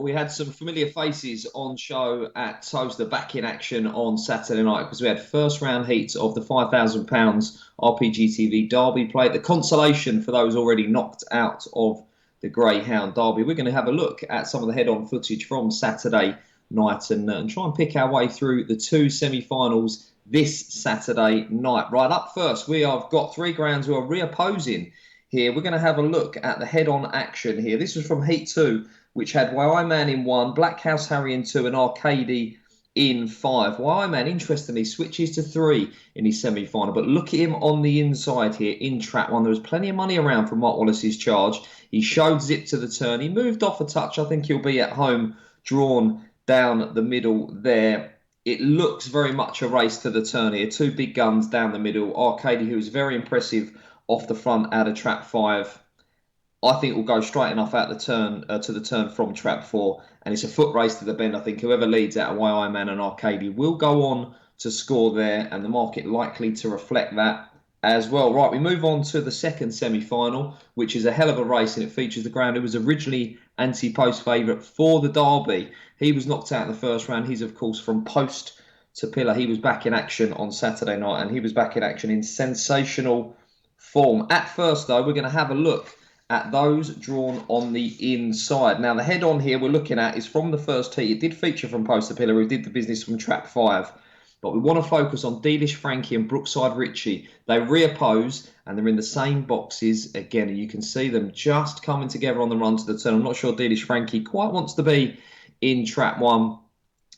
we had some familiar faces on show at Towcester back in action on Saturday night because we had first round heats of the £5,000 RPGTV Derby Plate, the consolation for those already knocked out of the Greyhound Derby. We're going to have a look at some of the head-on footage from Saturday night and try and pick our way through the two semi-finals this Saturday night. Right, up first, we have got three grounds who are reopposing here. We're going to have a look at the head-on action here. This was from Heat 2, which had Why Man in 1, Black House Harry in 2, and Arcady in 5. Why Man, interestingly, switches to 3 in his semi-final. But look at him on the inside here in trap 1. There was plenty of money around from Mark Wallace's charge. He showed zip to the turn. He moved off a touch. I think he'll be at home, drawn down the middle there. It looks very much a race to the turn here. Two big guns down the middle. Arcady, who is very impressive off the front out of trap 5. I think will go straight enough out the turn to the turn from trap 4. And it's a foot race to the bend. I think whoever leads out of Why Man and Arcady will go on to score there. And the market likely to reflect that as well. Right, we move on to the second semi-final, which is a hell of a race, and it features the ground who was originally anti-post favourite for the Derby. He was knocked out in the first round. He's, of course, from post to pillar. He was back in action on Saturday night, and he was back in action in sensational form. At first, though, we're going to have a look at those drawn on the inside. Now, the head-on here we're looking at is from the first heat. It did feature from post to pillar, who did the business from trap 5. But we want to focus on Dealish Frankie and Brookside Ritchie. They reoppose and they're in the same boxes again. And you can see them just coming together on the run to the turn. I'm not sure Dealish Frankie quite wants to be in trap 1.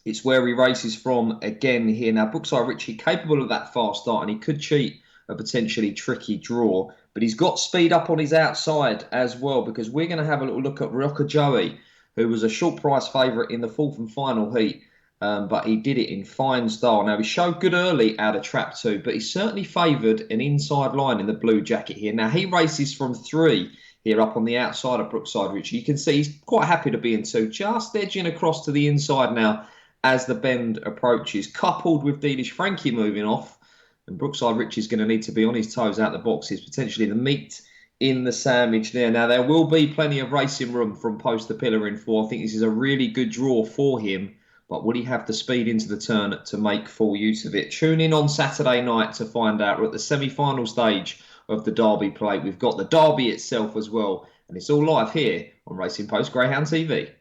It's where he races from again here. Now, Brookside Ritchie capable of that fast start, and he could cheat a potentially tricky draw. But he's got speed up on his outside as well, because we're going to have a little look at Rocker Joey, who was a short price favourite in the fourth and final heat. But he did it in fine style. Now, he showed good early out of trap 2, but he certainly favoured an inside line in the blue jacket here. Now, he races from 3 here up on the outside of Brookside Ritchie. You can see he's quite happy to be in 2, just edging across to the inside now as the bend approaches, coupled with Dealish Frankie moving off. And Brookside Ritchie's going to need to be on his toes out the boxes, potentially the meat in the sandwich there. Now, there will be plenty of racing room from post to pillar in 4. I think this is a really good draw for him. But would he have the speed into the turn to make full use of it? Tune in on Saturday night to find out. We're at the semi-final stage of the Derby Plate. We've got the Derby itself as well. And it's all live here on Racing Post Greyhound TV.